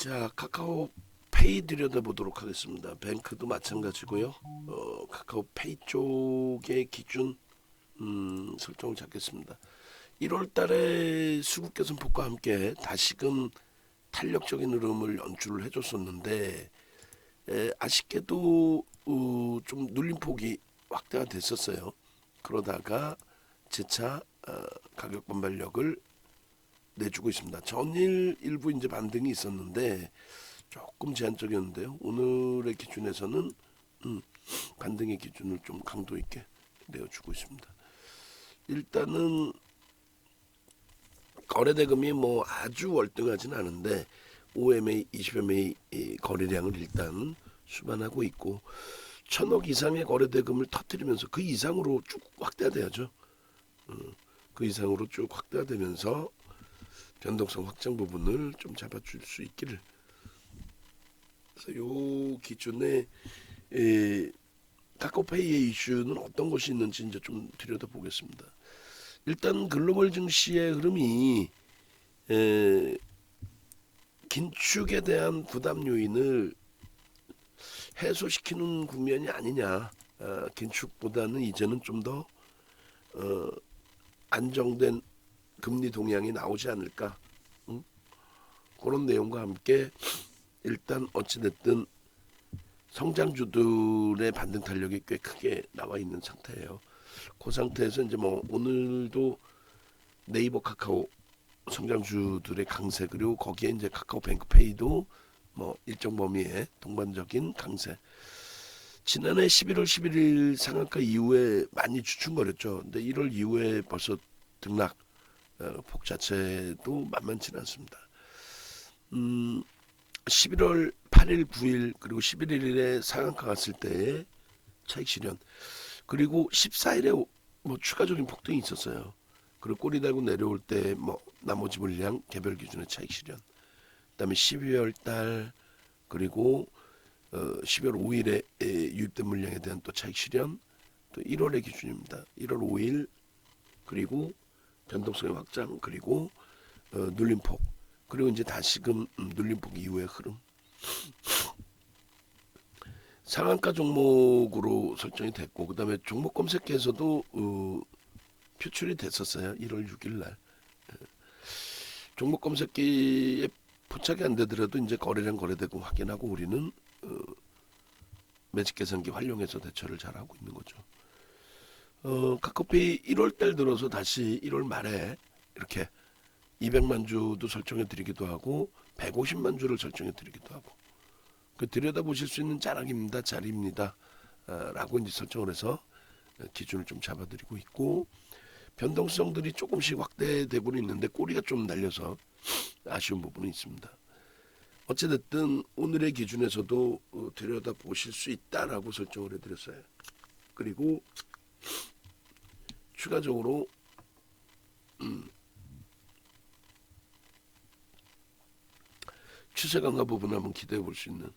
자, 카카오페이 들여다보도록 하겠습니다. 뱅크도 마찬가지고요. 카카오페이 쪽의 기준 설정을 잡겠습니다. 1월달에 수급 개선폭과 함께 다시금 탄력적인 흐름을 연출을 해줬었는데 아쉽게도 좀 눌림폭이 확대가 됐었어요. 그러다가 재차 가격 반발력을 내주고 있습니다. 전일 일부 이제 반등이 있었는데 조금 제한적이었는데요. 오늘의 기준에서는 반등의 기준을 좀 강도 있게 내어주고 있습니다. 일단은 거래 대금이 뭐 아주 월등하진 않은데 5MA, 20MA 거래량을 일단 수반하고 있고 1,000억 이상의 거래 대금을 터뜨리면서 그 이상으로 쭉 확대가 돼야죠. 그 이상으로 쭉 확대가 되면서 변동성 확장 부분을 좀 잡아줄 수 있기를. 그래서 요 기준에 카카오페이의 이슈는 어떤 것이 있는지 이제 좀 들여다보겠습니다. 일단 글로벌 증시의 흐름이 긴축에 대한 부담 요인을 해소시키는 국면이 아니냐. 긴축보다는 이제는 좀 더 안정된 금리 동향이 나오지 않을까. 그런 내용과 함께 일단 어찌됐든 성장주들의 반등 탄력이 꽤 크게 나와 있는 상태예요. 그 상태에서 이제 뭐 오늘도 네이버 카카오 성장주들의 강세, 그리고 거기에 이제 카카오뱅크페이도 뭐 일정 범위의 동반적인 강세. 지난해 11월 11일 상한가 이후에 많이 주춤거렸죠. 근데 1월 이후에 벌써 등락, 폭 자체도 만만치는 않습니다. 11월 8일, 9일 그리고 11일에 상한가 갔을 때의 차익 실현, 그리고 14일에 뭐 추가적인 폭등이 있었어요. 그리고 꼬리 달고 내려올 때 뭐 나머지 물량 개별 기준의 차익 실현. 그다음에 12월 달 그리고 12월 5일에 유입된 물량에 대한 또 차익 실현. 또 1월의 기준입니다. 1월 5일 그리고 변동성의 확장, 그리고 눌림폭, 그리고 이제 다시금 눌림폭 이후의 흐름. 상한가 종목으로 설정이 됐고, 그 다음에 종목 검색기에서도 표출이 됐었어요. 1월 6일 날. 종목 검색기에 포착이 안 되더라도 이제 거래량 거래되고 확인하고 우리는 매직 계산기 활용해서 대처를 잘하고 있는 거죠. 카카오페이 1월 달 들어서 다시 1월 말에 이렇게 200만 주도 설정해 드리기도 하고 150만 주를 설정해 드리기도 하고, 그 들여다보실 수 있는 자락입니다. 자리입니다. 라고 이제 설정을 해서 기준을 좀 잡아드리고 있고, 변동성들이 조금씩 확대되고 있는데 꼬리가 좀 날려서 아쉬운 부분이 있습니다. 어찌됐든 오늘의 기준에서도 들여다보실 수 있다라고 설정을 해드렸어요. 그리고 추가적으로 추세 강화 부분 한번 기대해 볼 수 있는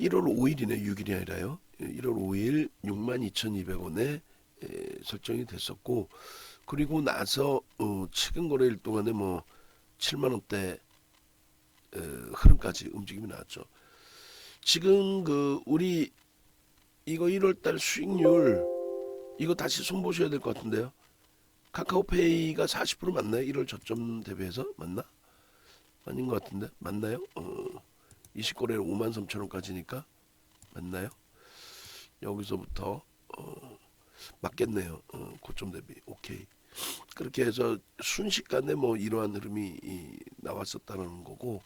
1월 5일이네, 6일이 아니라요. 1월 5일 62,200원에 설정이 됐었고, 그리고 나서 최근 거래일 동안에 뭐 7만 원대 흐름까지 움직임이 나왔죠. 지금 그 우리 이거 1월달 수익률 이거 다시 손보셔야 될 것 같은데요. 카카오페이가 40% 맞나요? 1월 저점 대비해서 맞나? 아닌 것 같은데 맞나요? 20거래일 53,000원까지니까 맞나요? 여기서부터 맞겠네요. 고점 대비 오케이. 그렇게 해서 순식간에 뭐 이러한 흐름이 나왔었다는 거고,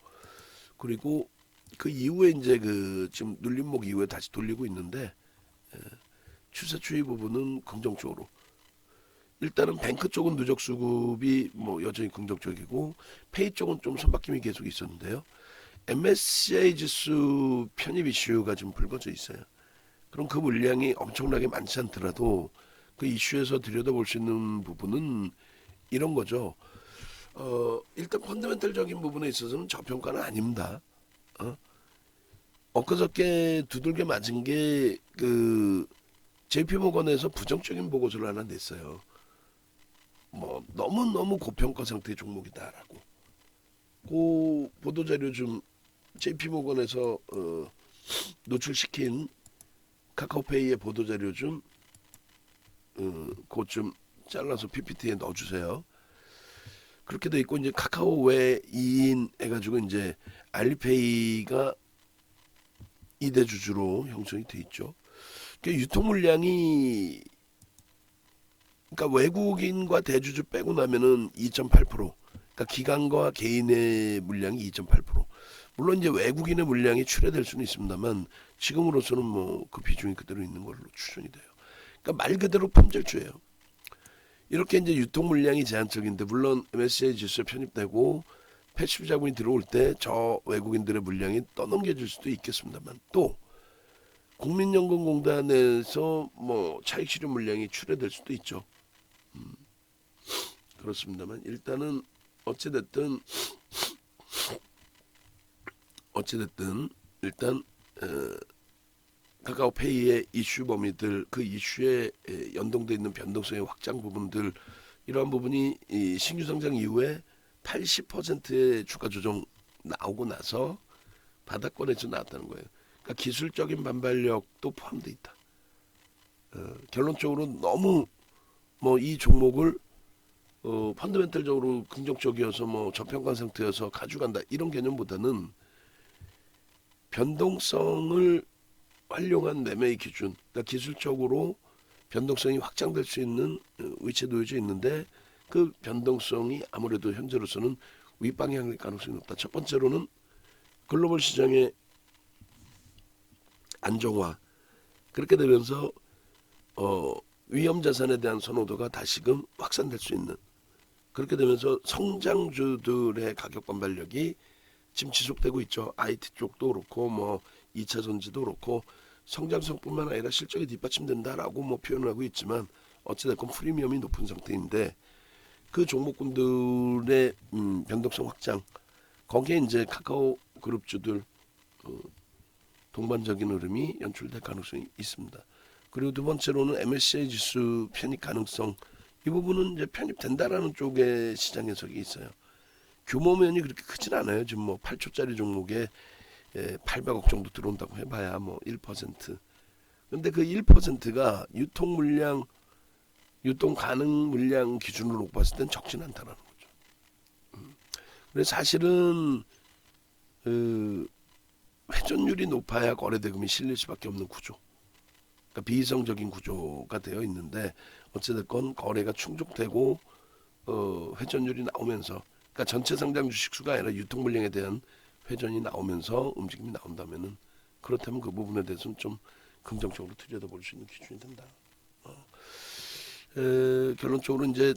그리고 그 이후에 이제 그 지금 눌림목 이후에 다시 돌리고 있는데 추세 추이 부분은 긍정적으로. 일단은 뱅크 쪽은 누적 수급이 뭐 여전히 긍정적이고 페이 쪽은 좀 손바뀜이 계속 있었는데요. MSCI 지수 편입 이슈가 좀 불거져 있어요. 그럼 그 물량이 엄청나게 많지 않더라도 그 이슈에서 들여다볼 수 있는 부분은 이런 거죠. 일단 펀더멘털적인 부분에 있어서는 저평가는 아닙니다. 엊그저께 두들겨 맞은 게 그 JP모건에서 부정적인 보고서를 하나 냈어요. 뭐 너무너무 고평가 상태의 종목이다라고. 그 보도 자료 좀 JP모건에서 노출시킨 카카오페이의 보도 자료 좀 그것 좀 잘라서 PPT에 넣어주세요. 그렇게 돼 있고 이제 카카오 외 2인 해가지고 이제 알리페이가 2대 주주로 형성이 돼 있죠. 그러니까 유통 물량이 그러니까 외국인과 대주주 빼고 나면은 2.8%. 그러니까 기관과 개인의 물량이 2.8%. 물론 이제 외국인의 물량이 출회될 수는 있습니다만 지금으로서는 뭐 그 비중이 그대로 있는 걸로 추정이 돼요. 그러니까 말 그대로 품절주예요. 이렇게 이제 유통 물량이 제한적인데 물론 MSCI 지수에 편입되고 패시브 자본이 들어올 때 저 외국인들의 물량이 떠넘겨질 수도 있겠습니다만 또 국민연금공단에서 뭐 차익 실현 물량이 출회될 수도 있죠. 그렇습니다만 일단은 어찌됐든 일단 카카오페이의 이슈 범위들 그 이슈에 연동돼 있는 변동성의 확장 부분들 이러한 부분이 이 신규 상장 이후에 80%의 주가 조정 나오고 나서 바닥권에서 나왔다는 거예요. 그러니까 기술적인 반발력도 포함돼 있다. 결론적으로 너무 뭐 이 종목을 펀더멘털적으로 긍정적이어서 뭐 저평가 상태여서 가져간다 이런 개념보다는 변동성을 활용한 매매의 기준, 그러니까 기술적으로 변동성이 확장될 수 있는 위치에 놓여져 있는데 그 변동성이 아무래도 현재로서는 윗방향일 가능성이 높다. 첫 번째로는 글로벌 시장의 안정화 그렇게 되면서 위험 자산에 대한 선호도가 다시금 확산될 수 있는 그렇게 되면서 성장주들의 가격 반발력이 지금 지속되고 있죠. IT 쪽도 그렇고 뭐 2차 전지도 그렇고 성장성뿐만 아니라 실적이 뒷받침된다라고 뭐 표현을 하고 있지만 어찌됐건 프리미엄이 높은 상태인데 그 종목군들의 변동성 확장 거기에 이제 카카오 그룹주들 동반적인 흐름이 연출될 가능성이 있습니다. 그리고 두 번째로는 MSCI 지수 편입 가능성 이 부분은 이제 편입된다라는 쪽에 시장 해석이 있어요. 규모면이 그렇게 크진 않아요. 지금 뭐 8초짜리 종목에 800억 정도 들어온다고 해봐야 뭐 1%. 근데 그 1%가 유통 물량, 유통 가능 물량 기준으로 봤을 땐 적진 않다라는 거죠. 그래서 사실은 회전율이 높아야 거래대금이 실릴 수밖에 없는 구조. 그러니까 비이성적인 구조가 되어 있는데 어찌됐건 거래가 충족되고 회전율이 나오면서 그러니까 전체 상장 주식 수가 아니라 유통 물량에 대한 회전이 나오면서 움직임이 나온다면은 그렇다면 그 부분에 대해서는 좀 긍정적으로 들여다볼 수 있는 기준이 된다. 결론적으로 이제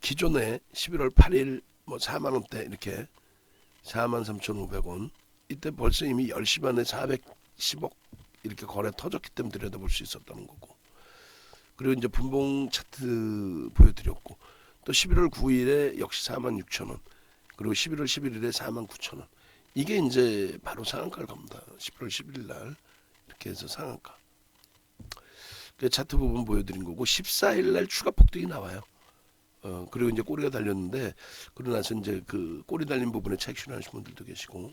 기존에 11월 8일 뭐 4만 원대 이렇게 43,500원 이때 벌써 이미 10시 반에 410억 이렇게 거래 터졌기 때문에 들여다볼 수 있었다는 거고 그리고 이제 분봉 차트 보여드렸고 또 11월 9일에 역시 46,000원 그리고 11월 11일에 49,000원 이게 이제 바로 상한가를 갑니다. 11월 11일 날 이렇게 해서 상한가 그 차트 부분 보여드린 거고 14일 날 추가 폭등이 나와요. 그리고 이제 꼬리가 달렸는데 그러고 나서 이제 그 꼬리 달린 부분에 차익 실현하신 분들도 계시고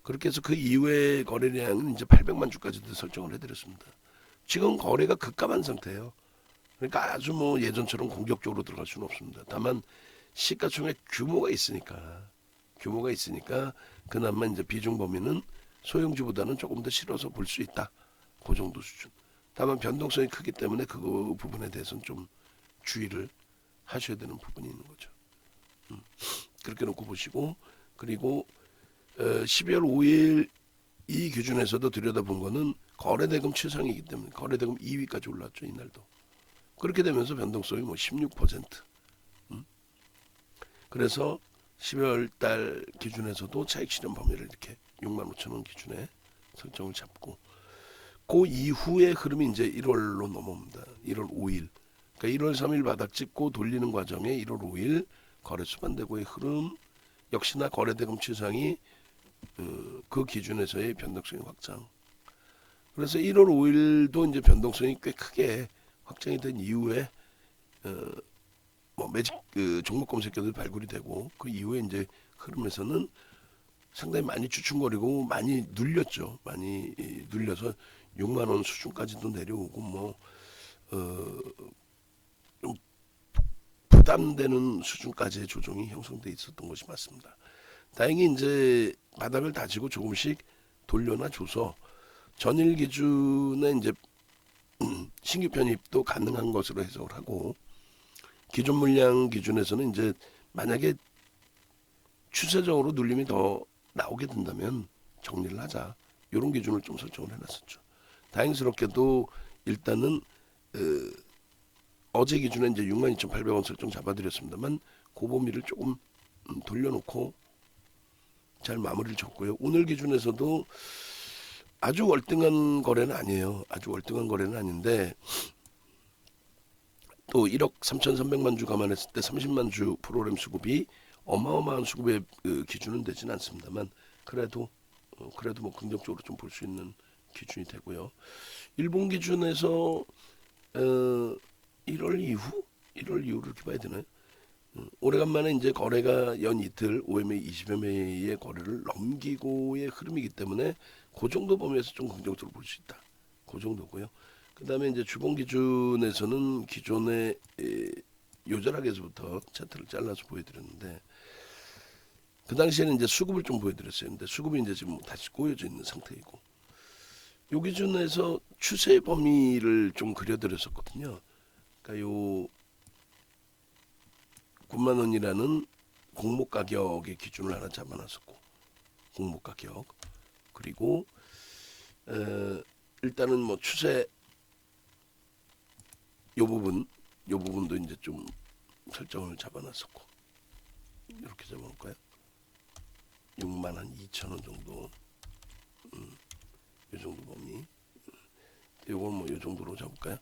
그렇게 해서 그 이외의 거래량은 이제 800만 주까지도 설정을 해드렸습니다. 지금 거래가 급감한 상태예요. 그러니까 아주 뭐 예전처럼 공격적으로 들어갈 수는 없습니다. 다만 시가총액 규모가 있으니까 그나마 이제 비중 범위는 소형주보다는 조금 더 실어서 볼 수 있다. 그 정도 수준. 다만 변동성이 크기 때문에 그 부분에 대해서는 좀 주의를 하셔야 되는 부분이 있는 거죠. 그렇게 놓고 보시고 그리고 12월 5일 이 기준에서도 들여다본 거는 거래대금 최상이기 때문에 거래대금 2위까지 올랐죠. 이날도. 그렇게 되면서 변동성이 뭐 16%. 그래서 12월 달 기준에서도 차익 실현 범위를 이렇게 65,000원 기준에 설정을 잡고 그 이후의 흐름이 이제 1월로 넘어옵니다. 1월 5일. 그러니까 1월 3일 바닥 찍고 돌리는 과정에 1월 5일 거래 수반대고의 흐름 역시나 거래대금 최상이 그 기준에서의 변동성의 확장. 그래서 1월 5일도 이제 변동성이 꽤 크게 확장이 된 이후에 뭐 매직 종목 검색어들 발굴이 되고 그 이후에 이제 흐름에서는 상당히 많이 주춤거리고 많이 눌렸죠. 많이 눌려서 6만 원 수준까지도 내려오고 좀 부담되는 수준까지의 조정이 형성돼 있었던 것이 맞습니다. 다행히 이제 바닥을 다지고 조금씩 돌려놔줘서 전일 기준에 이제 신규 편입도 가능한 것으로 해석을 하고 기존 물량 기준에서는 이제 만약에 추세적으로 눌림이 더 나오게 된다면 정리를 하자 이런 기준을 좀 설정을 해놨었죠. 다행스럽게도 일단은 어제 기준에 이제 62,800원 설정 잡아드렸습니다만 그 범위를 조금 돌려놓고 잘 마무리를 줬고요. 오늘 기준에서도 아주 월등한 거래는 아니에요. 아주 월등한 거래는 아닌데 또 1억 3,300만 주 감안했을 때 30만 주 프로그램 수급이 어마어마한 수급의 기준은 되진 않습니다만 그래도 뭐 긍정적으로 좀 볼 수 있는 기준이 되고요. 일본 기준에서 1월 이후를 이렇게 봐야 되나요? 오래간만에 이제 거래가 연 이틀 5MA, 20MA의 거래를 넘기고의 흐름이기 때문에 그 정도 범위에서 좀 긍정적으로 볼 수 있다. 그 정도고요. 그 다음에 이제 주봉 기준에서는 기존의 요절하게서부터 차트를 잘라서 보여드렸는데 그 당시에는 이제 수급을 좀 보여드렸어요. 근데 수급이 이제 지금 다시 꼬여져 있는 상태이고 요 기준에서 추세 범위를 좀 그려드렸었거든요. 그러니까 요 9만 원이라는 공모 가격의 기준을 하나 잡아놨었고 공모 가격 그리고 일단은 뭐 추세 요 부분도 이제 좀 설정을 잡아놨었고 이렇게 잡아놓을까요? 6만 한 2천 원 정도 요 정도 범위 요건 뭐 요 정도로 잡을까요?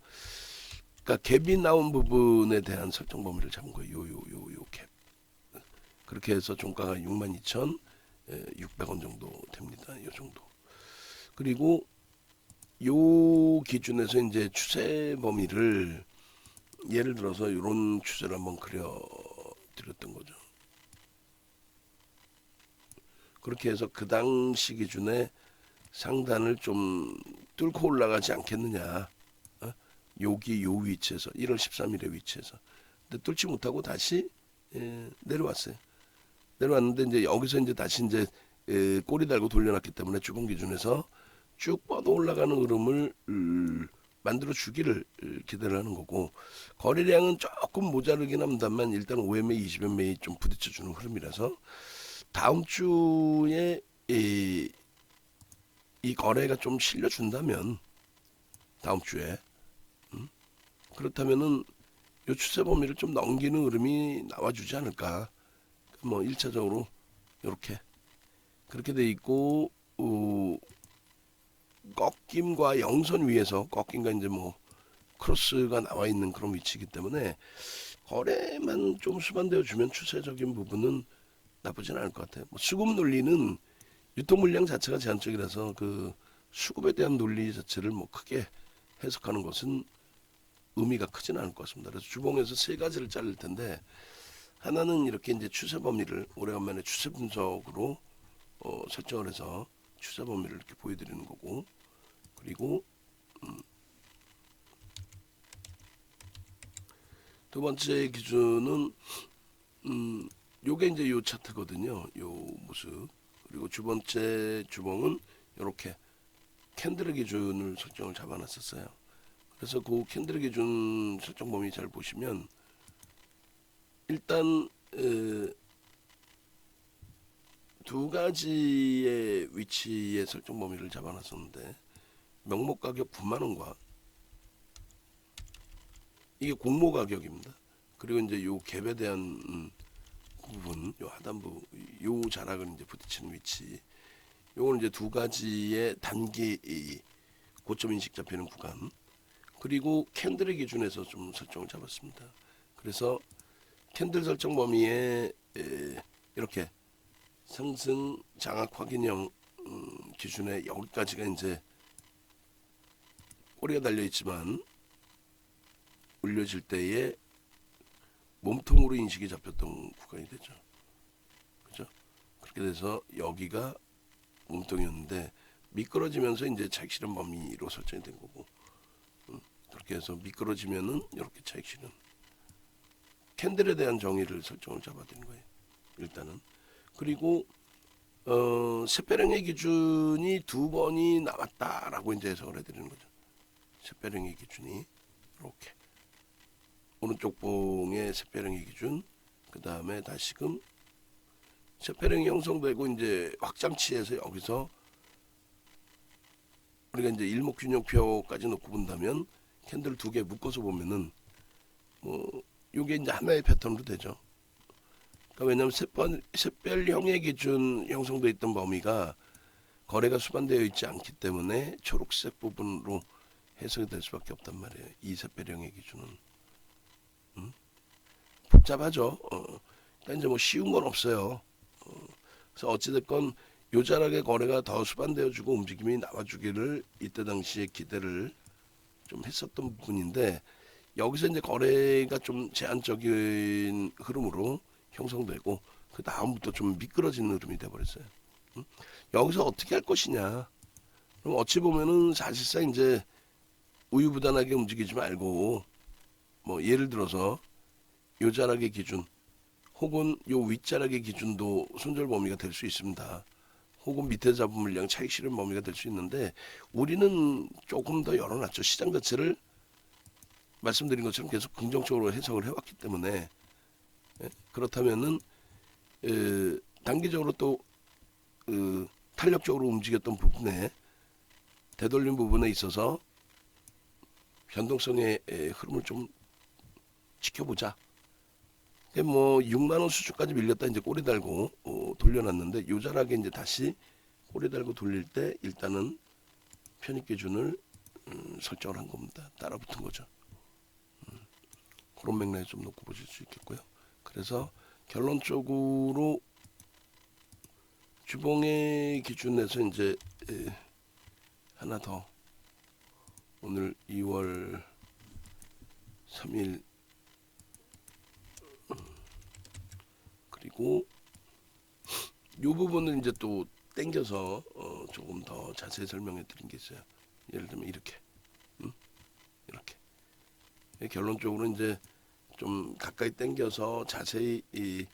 그러니까 갭이 나온 부분에 대한 설정 범위를 잡은 거예요. 요 갭. 그렇게 해서 종가가 62,600원 정도 됩니다. 요 정도. 그리고 요 기준에서 이제 추세 범위를 예를 들어서 이런 추세를 한번 그려 드렸던 거죠. 그렇게 해서 그 당시 기준에 상단을 좀 뚫고 올라가지 않겠느냐. 여기 요 위치에서 1월 13일의 위치에서 근데 뚫지 못하고 다시 내려왔어요. 내려왔는데 이제 여기서 이제 다시 이제 꼬리 달고 돌려놨기 때문에 주봉 기준에서 쭉 뻗어 올라가는 흐름을 만들어 주기를 기대를 하는 거고 거래량은 조금 모자르긴 합니다만 일단 5MA, 20MA 좀 부딪혀 주는 흐름이라서 다음 주에 이 거래가 좀 실려준다면 다음 주에 그렇다면은 요 추세 범위를 좀 넘기는 흐름이 나와주지 않을까. 뭐 1차적으로 이렇게 그렇게 돼 있고 꺾임과 영선 위에서 꺾임과 이제 뭐 크로스가 나와 있는 그런 위치이기 때문에 거래만 좀 수반되어 주면 추세적인 부분은 나쁘진 않을 것 같아요. 뭐 수급 논리는 유통 물량 자체가 제한적이라서 그 수급에 대한 논리 자체를 뭐 크게 해석하는 것은 의미가 크진 않을 것 같습니다. 그래서 주봉에서 세 가지를 자를 텐데 하나는 이렇게 이제 추세 범위를 오래간만에 추세 분석으로 설정을 해서 추세 범위를 이렇게 보여드리는 거고 그리고 두 번째 기준은 요게 이제 요 차트거든요. 요 모습 그리고 두 번째 주봉은 이렇게 캔들의 기준을 설정을 잡아놨었어요. 그래서 그 캔들의 기준 설정 범위 잘 보시면 일단 두 가지의 위치의 설정 범위를 잡아놨었는데 명목 가격 9만 원과 이게 공모 가격입니다. 그리고 이제 요 갭에 대한 부분, 요 하단부, 요 자락을 이제 부딪히는 위치. 요거는 이제 두 가지의 단기 고점 인식 잡히는 구간. 그리고 캔들의 기준에서 좀 설정을 잡았습니다. 그래서 캔들 설정 범위에 이렇게 상승 장악 확인형 기준에 여기까지가 이제 꼬리가 달려 있지만 올려질 때에 몸통으로 인식이 잡혔던 구간이 되죠. 그죠? 그렇게 돼서 여기가 몸통이었는데 미끄러지면서 이제 차익 실현 범위로 설정이 된 거고, 그렇게 해서 미끄러지면은 이렇게 차익 실현 캔들에 대한 정의를 설정을 잡아드린 거예요. 일단은. 그리고 샛별형의 기준이 두 번이 나왔다라고 이제 해석을 해드리는 거죠. 샛별형의 기준이 이렇게 오른쪽 봉의 샛별형의 기준, 그 다음에 다시금 샛별형이 형성되고 이제 확장치에서 여기서 우리가 이제 일목균형표까지 놓고 본다면 캔들 두 개 묶어서 보면은 뭐 이게 이제 하나의 패턴으로 되죠. 그러니까 왜냐하면 샛별형의 기준 형성돼 있던 범위가 거래가 수반되어 있지 않기 때문에 초록색 부분으로 해석이 될 수밖에 없단 말이에요. 이 샛별형의 기준은 복잡하죠. 그러니까 이제 뭐 쉬운 건 없어요. 그래서 어찌됐건 요자락의 거래가 더 수반되어주고 움직임이 나와주기를 이때 당시에 기대를 좀 했었던 부분인데, 여기서 이제 거래가 좀 제한적인 흐름으로 형성되고 그 다음부터 좀 미끄러지는 흐름이 돼버렸어요. 여기서 어떻게 할 것이냐. 그럼 어찌 보면은 사실상 이제 우유부단하게 움직이지 말고, 뭐 예를 들어서 요 자락의 기준 혹은 요 윗자락의 기준도 손절 범위가 될 수 있습니다. 혹은 밑에 잡은 물량 차익 실현 범위가 될 수 있는데, 우리는 조금 더 열어놨죠. 시장 자체를 말씀드린 것처럼 계속 긍정적으로 해석을 해왔기 때문에. 그렇다면은 단기적으로 또 탄력적으로 움직였던 부분에 되돌림 부분에 있어서 변동성의 흐름을 좀 지켜보자. 뭐 6만 원 수준까지 밀렸다 이제 꼬리 달고 돌려놨는데, 요자락에 이제 다시 꼬리 달고 돌릴 때 일단은 편입 기준을 설정을 한 겁니다. 따라붙은 거죠. 그런 맥락에 좀 놓고 보실 수 있겠고요. 그래서 결론적으로 주봉의 기준에서 이제 하나 더, 오늘 2월 3일 그리고 이 부분을 이제 또 땡겨서 조금 더 자세히 설명해 드린 게 있어요. 예를 들면 이렇게 이렇게 결론적으로 이제 좀 가까이 땡겨서 자세히 이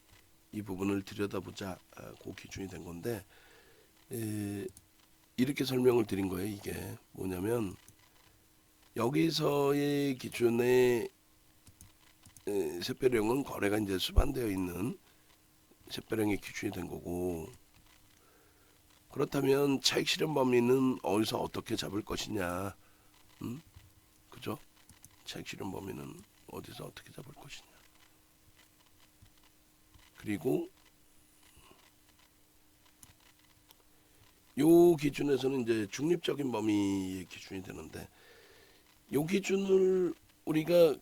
부분을 들여다보자, 그 기준이 된 건데, 이렇게 설명을 드린 거예요. 이게 뭐냐면 여기서의 기준의 샛별형은 거래가 이제 수반되어 있는 샛별형의 기준이 된 거고, 그렇다면 차익 실현 범위는 어디서 어떻게 잡을 것이냐, 그죠? 차익 실현 범위는 어디서 어떻게 잡을 것이냐. 그리고 요 기준에서는 이제 중립적인 범위의 기준이 되는데, 요 기준을 우리가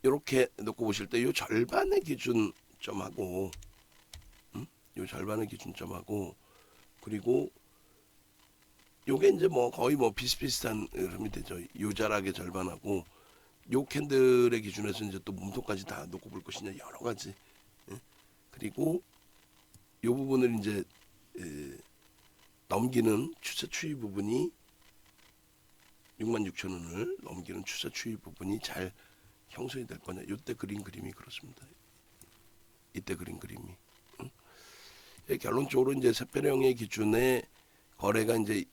이렇게 놓고 보실 때 요 절반의 기준점하고 요 절반의 기준점하고, 그리고 요게 이제 뭐 거의 뭐 비슷비슷한 흐름이 되죠. 요 자락의 절반하고 요 캔들의 기준에서 이제 또 몸통까지 다 놓고 볼 것이냐, 여러 가지. 그리고 요 부분을 이제 넘기는 추세 추이 부분이 66,000원을 넘기는 추세 추이 부분이 잘 형성이 될 거냐. 이때 그린 그림이 그렇습니다. 이때 그린 그림이. 결론적으로 이제 샛별형의 기준에 거래가 이제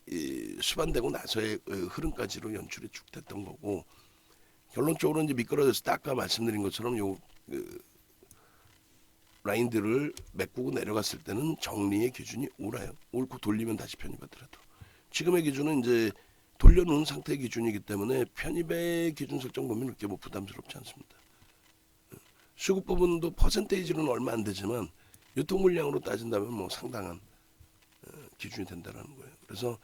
수반되고 나서의 흐름까지로 연출이 쭉 됐던 거고, 결론적으로 이제 미끄러졌을 때 아까 말씀드린 것처럼 요 라인들을 메꾸고 내려갔을 때는 정리의 기준이 옳아요. 옳고 돌리면 다시 편입하더라도. 지금의 기준은 이제 돌려놓은 상태의 기준이기 때문에 편입의 기준 설정 보면 그렇게 뭐 부담스럽지 않습니다. 수급 부분도 퍼센테이지는 얼마 안 되지만 유통 물량으로 따진다면 뭐 상당한 기준이 된다는 거예요. 그래서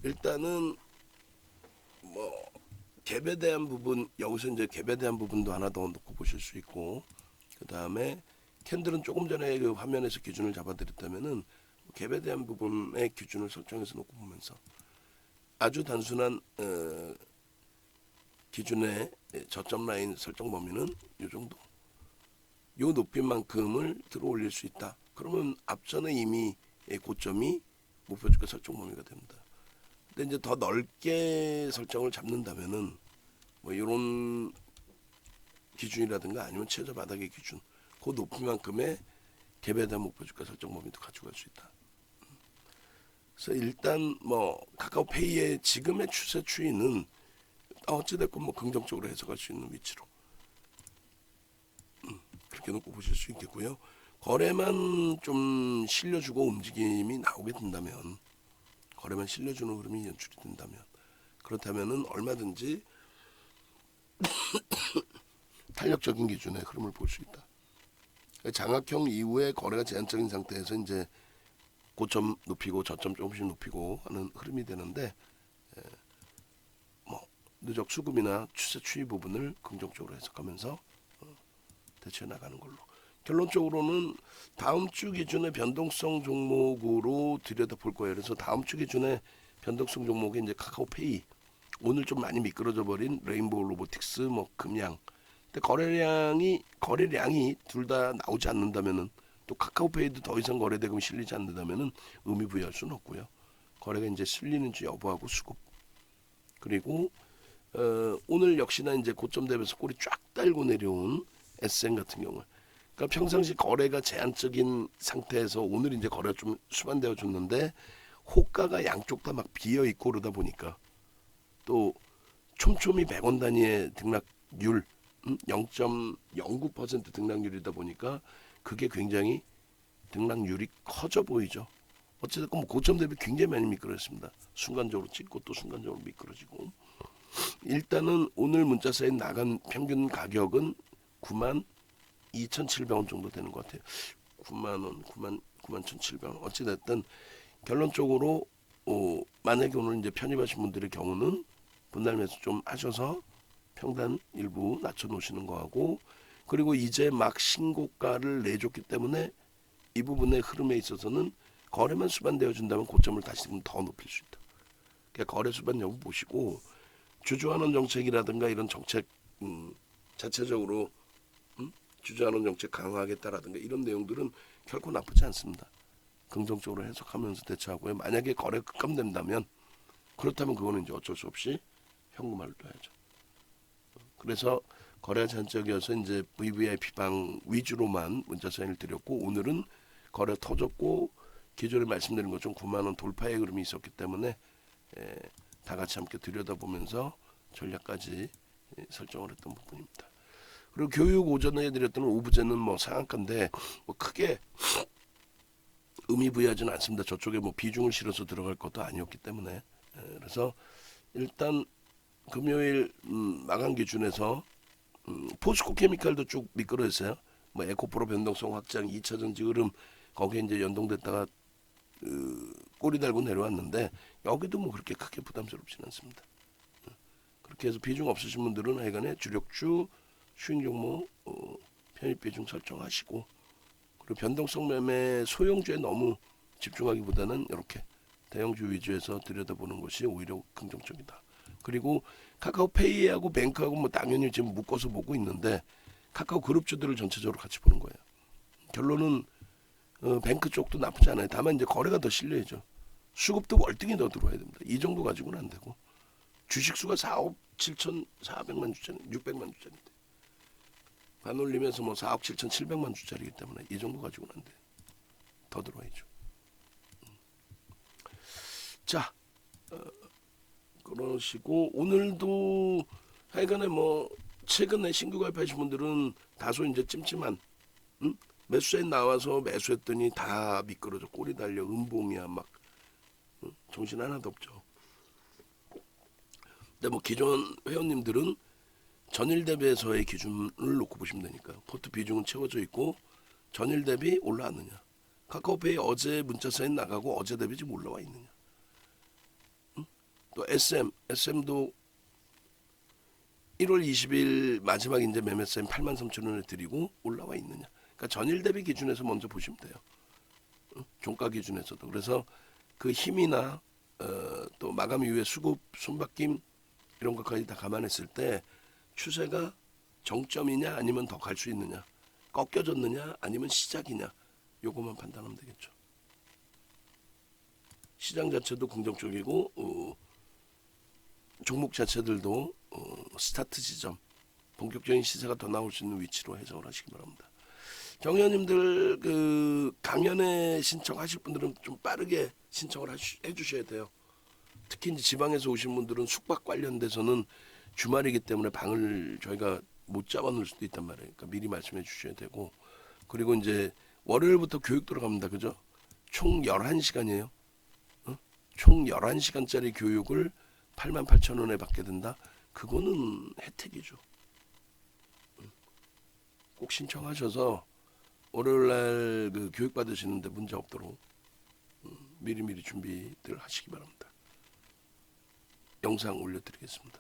일단은 뭐 갭에 대한 부분, 여기서 이제 갭에 대한 부분도 하나 더 놓고 보실 수 있고, 그 다음에 캔들은 조금 전에 그 화면에서 기준을 잡아드렸다면은 갭에 대한 부분의 기준을 설정해서 놓고 보면서 아주 단순한 기준의 저점 라인 설정 범위는 이 정도. 요 높이만큼을 들어 올릴 수 있다. 그러면 앞전에 이미 고점이 목표주가 설정 범위가 됩니다. 근데 이제 더 넓게 설정을 잡는다면은 뭐 이런 기준이라든가 아니면 최저 바닥의 기준, 그 높이만큼의 갭에 대한 목표주가 설정 범위도 가져갈 수 있다. 그래서 일단 뭐 카카오페이의 지금의 추세 추이는 어찌됐건 뭐 긍정적으로 해석할 수 있는 위치로 그렇게 놓고 보실 수 있겠고요. 거래만 좀 실려주고 움직임이 나오게 된다면, 거래만 실려주는 흐름이 연출이 된다면, 그렇다면은 얼마든지 탄력적인 기준의 흐름을 볼 수 있다. 장악형 이후에 거래가 제한적인 상태에서 이제 고점 높이고 저점 조금씩 높이고 하는 흐름이 되는데, 뭐 누적 수급이나 추세 추이 부분을 긍정적으로 해석하면서 대처해 나가는 걸로. 결론적으로는 다음 주 기준의 변동성 종목으로 들여다볼 거예요. 그래서 다음 주 기준의 변동성 종목이 이제 카카오페이, 오늘 좀 많이 미끄러져 버린 레인보우 로보틱스, 뭐 금양. 근데 거래량이 둘 다 나오지 않는다면은, 또 카카오페이도 더 이상 거래 대금이 실리지 않는다면은 의미 부여할 수는 없고요. 거래가 이제 실리는지 여부하고 수급. 그리고 오늘 역시나 이제 고점 대비해서 꼬리 쫙 달고 내려온 SM 같은 경우, 그러니까 평상시 거래가 제한적인 상태에서 오늘 이제 거래가 좀 수반되어 줬는데 호가가 양쪽 다 막 비어 있고 그러다 보니까, 또 촘촘히 100원 단위의 등락률, 0.09% 등락률이다 보니까 그게 굉장히 등락률이 커져 보이죠. 어쨌든 뭐 고점 대비 굉장히 많이 미끄러졌습니다. 순간적으로 찍고 또 순간적으로 미끄러지고. 일단은 오늘 문자 사인 나간 평균 가격은 92,700원 정도 되는 것 같아요. 9만원, 91,700원. 어찌됐든 결론적으로 만약에 오늘 이제 편입하신 분들의 경우는 분할 매수 좀 하셔서 평단 일부 낮춰놓으시는 거하고, 그리고 이제 막 신고가를 내줬기 때문에 이 부분의 흐름에 있어서는 거래만 수반되어 준다면 고점을 다시 더 높일 수 있다. 그러니까 거래 수반 여부 보시고, 주주환원 정책이라든가 이런 정책 자체적으로 주주환원 정책 강화하겠다라든가 이런 내용들은 결코 나쁘지 않습니다. 긍정적으로 해석하면서 대처하고요. 만약에 거래 급감된다면, 그렇다면 그거는 이제 어쩔 수 없이 현금화를 둬야죠. 그래서 거래가 제한적이어서 이제 VVIP방 위주로만 문자 사인을 드렸고, 오늘은 거래 터졌고 기존에 말씀드린 것처럼 9만 원 돌파의 흐름이 있었기 때문에 다 같이 함께 들여다보면서 전략까지 설정을 했던 부분입니다. 그리고 교육 오전에 해드렸던 오브제는 뭐 상한가인데 뭐 크게 의미 부여하지는 않습니다. 저쪽에 뭐 비중을 실어서 들어갈 것도 아니었기 때문에. 그래서 일단 금요일 마감 기준에서 포스코 케미칼도 쭉 미끄러졌어요. 뭐 에코프로 변동성 확장 2차 전지 흐름 거기에 이제 연동됐다가 꼬리 달고 내려왔는데, 여기도 뭐 그렇게 크게 부담스럽지는 않습니다. 그렇게 해서 비중 없으신 분들은 하여간에 주력주 수익 종목 편입 비중 설정하시고, 그리고 변동성 매매 소형주에 너무 집중하기보다는 이렇게 대형주 위주에서 들여다보는 것이 오히려 긍정적이다. 그리고 카카오페이하고 뱅크하고 뭐 당연히 지금 묶어서 보고 있는데 카카오 그룹주들을 전체적으로 같이 보는 거예요. 결론은 뱅크 쪽도 나쁘지 않아요. 다만 이제 거래가 더 실려야죠. 수급도 월등히 더 들어와야 됩니다. 이 정도 가지고는 안 되고, 주식수가 4억 7,400만 주짜리, 600만 주짜리인데 반올림에서 뭐 4억 7,700만 주짜리이기 때문에 이 정도 가지고는 안 돼. 더 들어와야죠. 자, 그러시고 오늘도 하여간에 뭐 최근에 신규 가입하신 분들은 다소 이제 찜찜한 매수세 나와서 매수했더니 다 미끄러져 꼬리 달려 음봉이야 막 정신 하나도 없죠. 근데 뭐 기존 회원님들은 전일 대비해서의 기준을 놓고 보시면 되니까 포트 비중은 채워져 있고 전일 대비 올라왔느냐, 카카오페이 어제 문자 사인 나가고 어제 대비 지금 올라와 있느냐, 또 SM도 1월 20일 마지막 이제 매매 사인 83,000원을 드리고 올라와 있느냐. 그러니까 전일 대비 기준에서 먼저 보시면 돼요. 종가 기준에서도. 그래서 그 힘이나 또 마감 이후에 수급, 손바뀜 이런 것까지 다 감안했을 때 추세가 정점이냐 아니면 더 갈 수 있느냐. 꺾여졌느냐 아니면 시작이냐 요것만 판단하면 되겠죠. 시장 자체도 긍정적이고 종목 자체들도 스타트 지점 본격적인 시세가 더 나올 수 있는 위치로 해석을 하시기 바랍니다. 경위원님들 그 강연에 신청하실 분들은 좀 빠르게 신청을 해주셔야 돼요. 특히 이제 지방에서 오신 분들은 숙박 관련돼서는 주말이기 때문에 방을 저희가 못 잡아놓을 수도 있단 말이에요. 그러니까 미리 말씀해 주셔야 되고, 그리고 이제 월요일부터 교육 들어갑니다. 그죠? 총 11시간이에요. 총 11시간짜리 교육을 88,000원에 받게 된다. 그거는 혜택이죠. 꼭 신청하셔서 월요일날 그 교육 받으시는데 문제 없도록 미리미리 준비들 하시기 바랍니다. 영상 올려드리겠습니다.